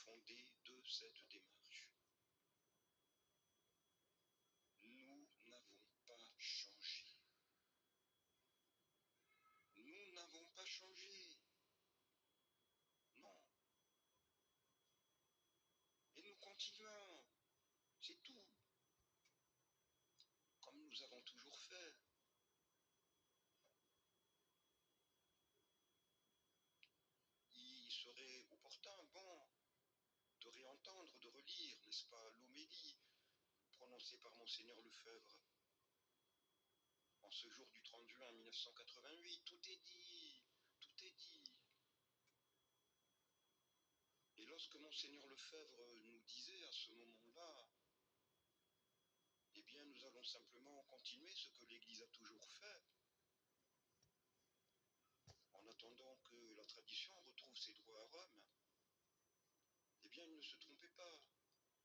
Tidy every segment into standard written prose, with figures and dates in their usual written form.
fondé de cette démarche. Nous n'avons pas changé. Nous n'avons pas changé. Non. Et nous continuons. C'est tout. Comme nous avons toujours fait. Il serait opportun, bon, de réentendre, de relire, n'est-ce pas, l'homélie prononcée par Monseigneur Lefebvre en ce jour du 30 juin 1988. Tout est dit, tout est dit. Et lorsque Monseigneur Lefebvre nous disait à ce moment-là, eh bien nous allons simplement continuer ce que l'Église a toujours fait, en attendant que la tradition retrouve ses droits à Rome, eh bien il ne se trompait pas.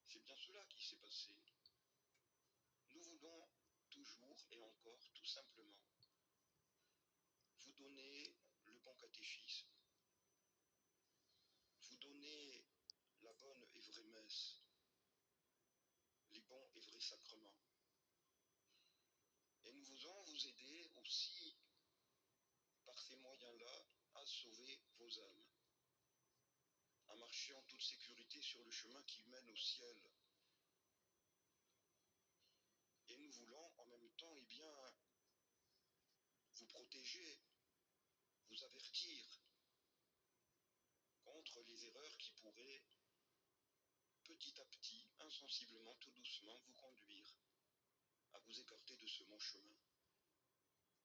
C'est bien cela qui s'est passé. Nous voulons toujours et encore, tout simplement, vous donner le bon catéchisme, vous donner la bonne et vraie messe, les bons et vrais sacrements. Et nous voulons vous aider aussi, par ces moyens-là, à sauver vos âmes, à marcher en toute sécurité sur le chemin qui mène au ciel. Et nous voulons en même temps, eh bien, vous protéger, vous avertir contre les erreurs qui pourraient petit à petit, insensiblement, tout doucement, vous conduire à vous écarter de ce bon chemin.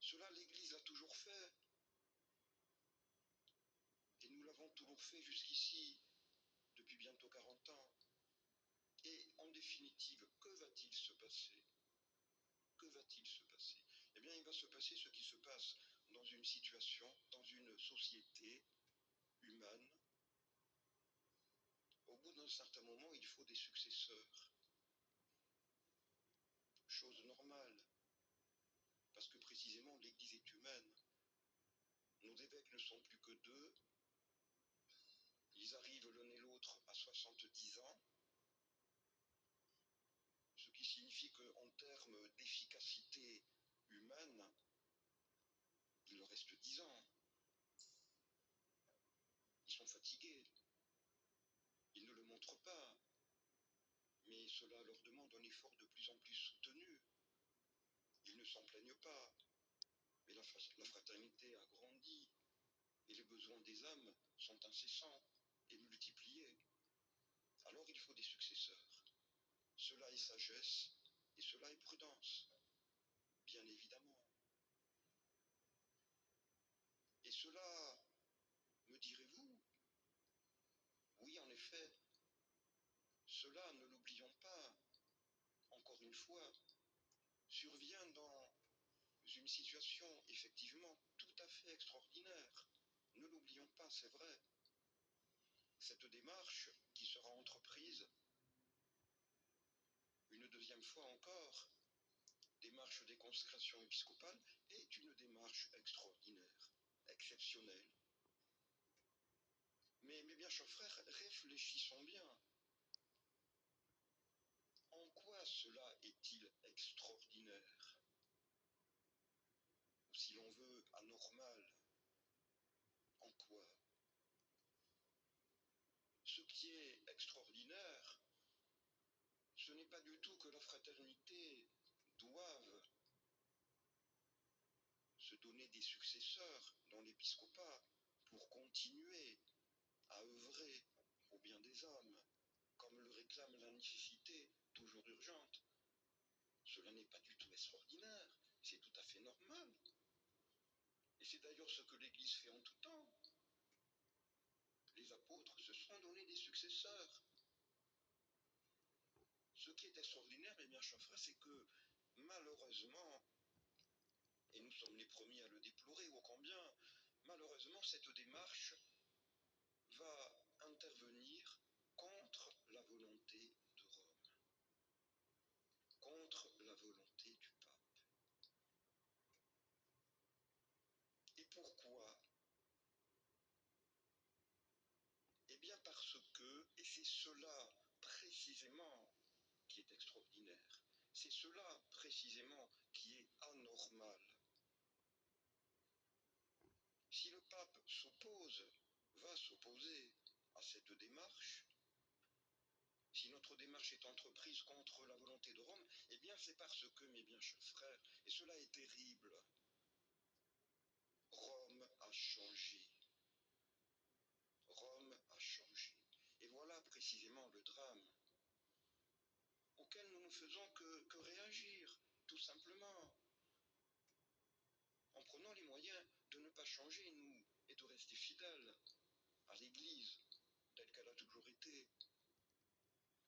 Cela, l'Église l'a toujours fait. Et nous l'avons toujours fait jusqu'ici, depuis bientôt 40 ans. Et en définitive, que va-t-il se passer? Que va-t-il se passer? Eh bien, il va se passer ce qui se passe dans une situation, dans une société humaine. Au bout d'un certain moment, il faut des successeurs. Chose normale, parce que précisément l'Église est humaine. Nos évêques ne sont plus que deux. Ils arrivent l'un et l'autre à 70 ans, ce qui signifie qu'en termes d'efficacité humaine, il leur reste 10 ans. Ils sont fatigués. Ils ne le montrent pas. Mais cela leur demande un effort de plus en plus soutenu. Ils ne s'en plaignent pas. Mais la fraternité a grandi. Et les besoins des âmes sont incessants et multipliés. Alors il faut des successeurs. Cela est sagesse et cela est prudence, bien évidemment. Et cela, me direz-vous, oui en effet, cela, ne l'oublions pas, encore une fois, survient dans une situation effectivement tout à fait extraordinaire. Ne l'oublions pas, c'est vrai. Cette démarche qui sera entreprise, une deuxième fois encore, démarche des consécrations épiscopales, est une démarche extraordinaire, exceptionnelle. Mais mes bien chers frères, réfléchissons bien. En quoi cela est-il extraordinaire? Ou si l'on veut, anormal? En quoi? Ce qui est extraordinaire, ce n'est pas du tout que la fraternité doive se donner des successeurs dans l'épiscopat pour continuer à œuvrer au bien des hommes, comme le réclame la nécessité toujours urgente. Cela n'est pas du tout extraordinaire, c'est tout à fait normal. Et c'est d'ailleurs ce que l'Église fait en tout temps. Les apôtres se sont donné des successeurs. Ce qui est extraordinaire, mes bien chers frères, c'est que malheureusement, et nous sommes les premiers à le déplorer, ô combien, malheureusement, cette démarche va intervenir contre la volonté de Rome, contre la volonté du pape. Et pourquoi? Eh bien parce que, et c'est cela précisément qui est extraordinaire. C'est cela précisément qui est anormal. Si le pape va s'opposer à cette démarche, si notre démarche est entreprise contre la volonté de Rome, eh bien c'est parce que, mes bien chers frères, et cela est terrible, Rome a changé. Rome a changé. Et voilà précisément le drame auquel nous ne faisons que réagir, tout simplement, en prenant les moyens de ne pas changer, nous, et de rester fidèles à l'Église, telle qu'elle a toujours été.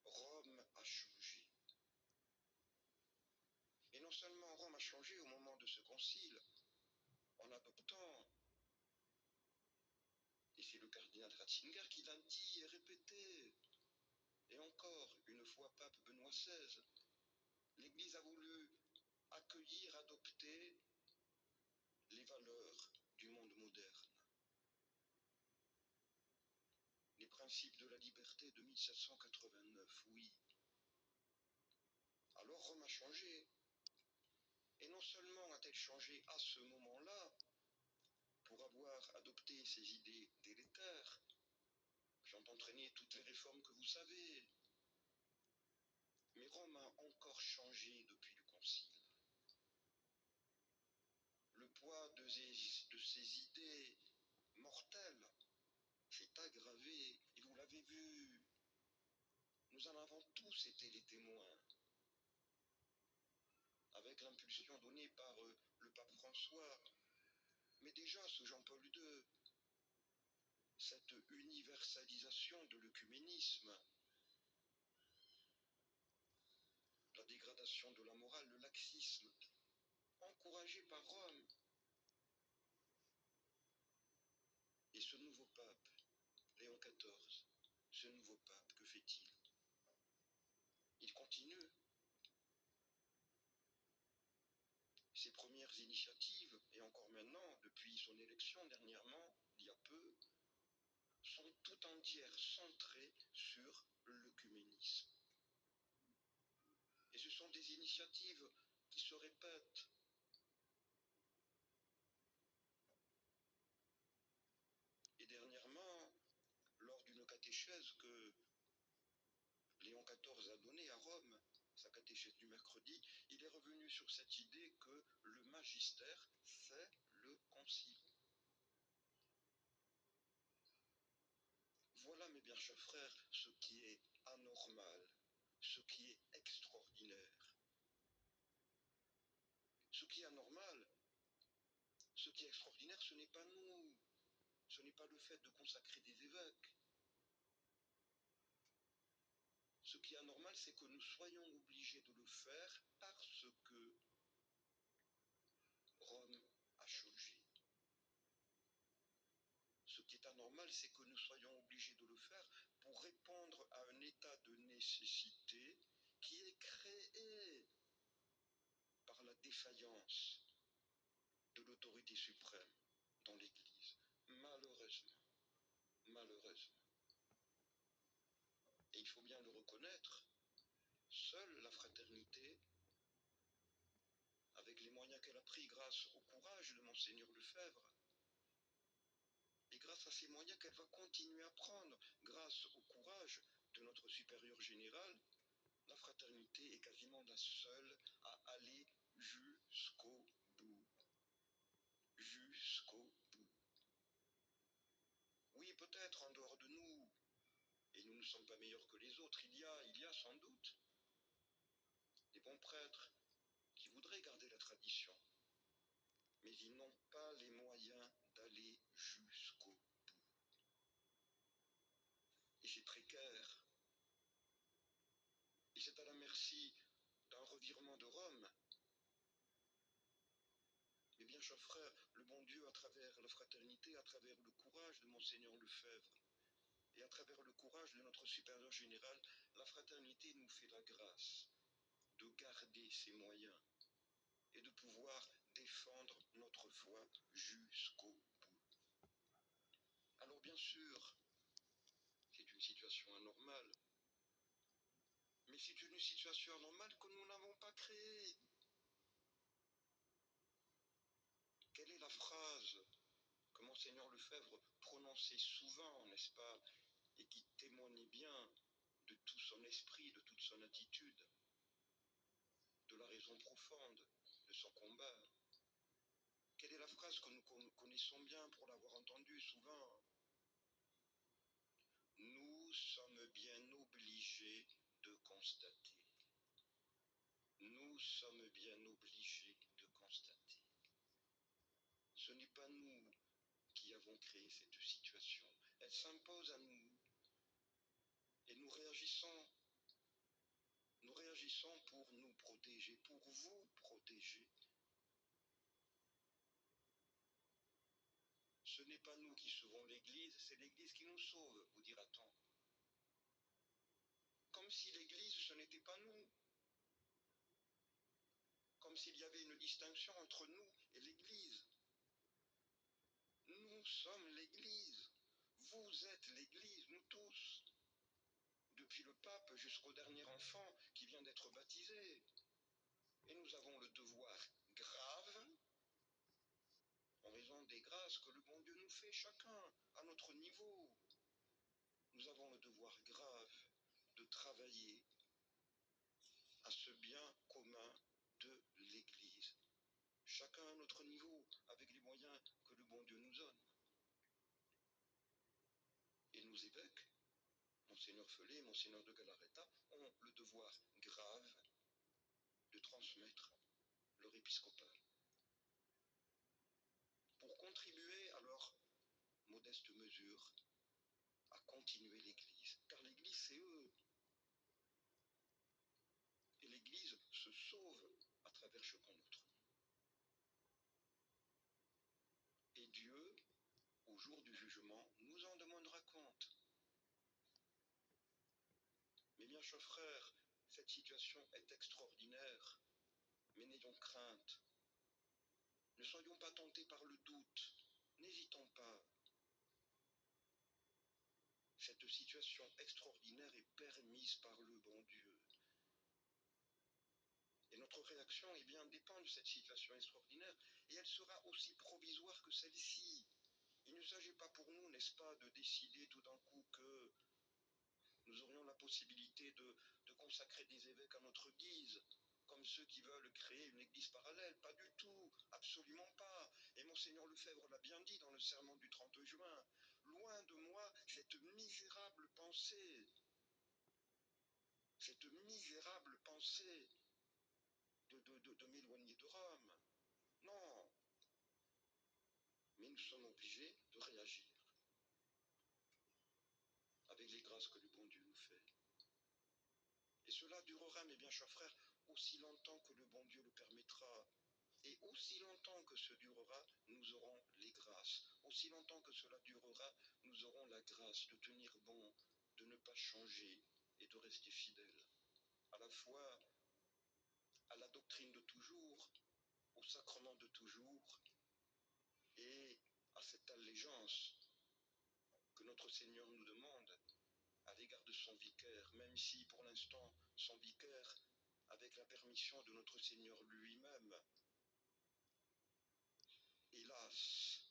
Rome a changé. Et non seulement Rome a changé au moment de ce concile, en adoptant, et c'est le cardinal Ratzinger qui l'a dit et répété, et encore une fois pape Benoît XVI, l'Église a voulu accueillir, adopter les valeurs du monde moderne. Les principes de la liberté de 1789, oui. Alors Rome a changé. Et non seulement a-t-elle changé à ce moment-là, pour avoir adopté ces idées délétères, qui ont entraîné toutes les réformes que vous savez, mais Rome a encore changé depuis le Concile. Le poids de ces idées mortelles s'est aggravé, et vous l'avez vu, nous en avons tous été les témoins, avec l'impulsion donnée par le pape François, mais déjà sous Jean-Paul II, cette universalisation de l'œcuménisme, la dégradation de la morale, le laxisme, encouragé par Rome. Et ce nouveau pape, Léon XIV, ce nouveau pape, que fait-il? Il continue ses premières initiatives, et encore maintenant, depuis son élection dernièrement, il y a peu, sont tout entières centrées sur l'œcuménisme. Et ce sont des initiatives qui se répètent. Et dernièrement, lors d'une catéchèse que Léon XIV a donnée à Rome, sa catéchèse du mercredi, il est revenu sur cette idée que le magistère, c'est le concile. Voilà, mes bien chers frères, ce qui est anormal, ce qui est extraordinaire. Ce qui est anormal, ce qui est extraordinaire, ce n'est pas nous, ce n'est pas le fait de consacrer des évêques. Ce qui est anormal, c'est que nous soyons obligés de le faire parce que Rome a changé. Ce qui est anormal, c'est que nous soyons obligés de le faire pour répondre à un état de nécessité qui est créé par la défaillance de l'autorité suprême dans l'Église. Malheureusement. Malheureusement. Et il faut bien le reconnaître, seule la fraternité, avec les moyens qu'elle a pris grâce au courage de Monseigneur Lefebvre, et grâce à ces moyens qu'elle va continuer à prendre, grâce au courage de notre supérieur général, la fraternité est quasiment la seule à aller jusqu'au bout. Jusqu'au bout. Oui, peut-être en dehors de nous, et nous ne sommes pas meilleurs que les autres, il y a sans doute des bons prêtres qui voudraient garder la tradition, mais ils n'ont pas les moyens d'aller jusqu'au bout. Et c'est précaire. Et c'est à la merci d'un revirement de Rome. Mais bien, chers frères, le bon Dieu, à travers la fraternité, à travers le courage de Monseigneur Lefebvre, et à travers le courage de notre supérieur général, la fraternité nous fait la grâce de garder ses moyens et de pouvoir défendre notre foi jusqu'au bout. Alors bien sûr, c'est une une situation anormale. Mais c'est une situation anormale que nous n'avons pas créée. Quelle est la phrase que Monseigneur Lefebvre prononçait souvent, n'est-ce pas, et qui témoignait bien de tout son esprit, de toute son attitude, de la raison profonde de son combat? Quelle est la phrase que nous connaissons bien pour l'avoir entendue souvent? Nous sommes bien obligés de constater. Nous sommes bien obligés de constater. Ce n'est pas nous qui avons créé cette situation. Elle s'impose à nous. Et nous réagissons pour nous protéger, pour vous protéger. Ce n'est pas nous qui sauvons l'Église, c'est l'Église qui nous sauve, vous dira-t-on. Comme si l'Église, ce n'était pas nous. Comme s'il y avait une distinction entre nous et l'Église. Nous sommes l'Église. Vous êtes l'Église, nous tous. Depuis le pape jusqu'au dernier enfant qui vient d'être baptisé. Et nous avons le devoir grave, en raison des grâces que le bon Dieu nous fait, chacun à notre niveau. Nous avons le devoir grave de travailler à ce bien commun de l'Église. Chacun à notre niveau, avec les moyens que le bon Dieu nous donne. Et nos évêques, Monseigneur Feulé, Monseigneur de Galarreta, ont le devoir grave de transmettre leur épiscopat pour contribuer à leur modeste mesure à continuer l'Église. Car l'Église, c'est eux. Et l'Église se sauve à travers chacun d'entre nous. Et Dieu, au jour du jugement, nous en demandera compte. Mes bien chers frères, cette situation est extraordinaire, mais n'ayons crainte. Ne soyons pas tentés par le doute, n'hésitons pas. Cette situation extraordinaire est permise par le bon Dieu. Et notre réaction, eh bien, dépend de cette situation extraordinaire, et elle sera aussi provisoire que celle-ci. Il ne s'agit pas pour nous, n'est-ce pas, de décider tout d'un coup que nous aurions la possibilité de consacrer des évêques à notre guise, comme ceux qui veulent créer une église parallèle. Pas du tout, absolument pas. Et Monseigneur Lefebvre l'a bien dit dans le sermon du 30 juin. Loin de moi cette misérable pensée de m'éloigner de Rome. Non, mais nous sommes obligés de réagir avec les grâces que le bon Dieu nous fait. Et cela durera, mes bien chers frères, aussi longtemps que le bon Dieu le permettra. Et aussi longtemps que ce durera, nous aurons les grâces. Aussi longtemps que cela durera, nous aurons la grâce de tenir bon, de ne pas changer et de rester fidèles. À la fois à la doctrine de toujours, au sacrement de toujours et à cette allégeance que notre Seigneur nous demande à l'égard de son vicaire, même si pour l'instant son vicaire, avec la permission de notre Seigneur lui-même, hélas,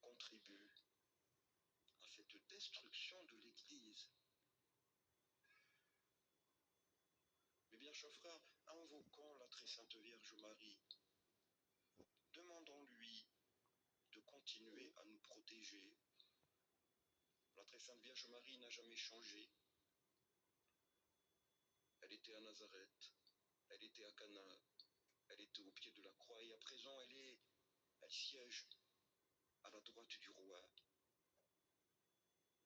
contribue à cette destruction de l'Église. Mais bien, chers frères, invoquons la très sainte Vierge Marie, demandons-lui de continuer à nous protéger. La très sainte Vierge Marie n'a jamais changé. Elle était à Nazareth, elle était à Cana, elle était au pied de la croix, et à présent elle siège à la droite du roi,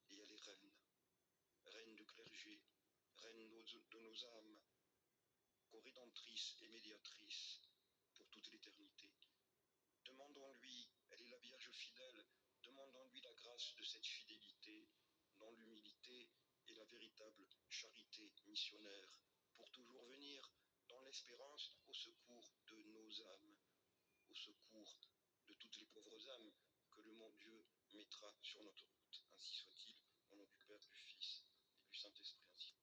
et elle est reine, reine du clergé, reine de nos âmes, co-rédemptrice et médiatrice pour toute l'éternité. Demandons-lui, elle est la Vierge fidèle, demandons-lui la grâce de cette fidélité dans l'humilité et la véritable charité missionnaire, pour toujours venir dans l'espérance au secours de nos âmes, au secours de toutes les pauvres âmes que le bon Dieu mettra sur notre route. Ainsi soit-il. Au nom du Père, du Fils et du Saint-Esprit ainsi.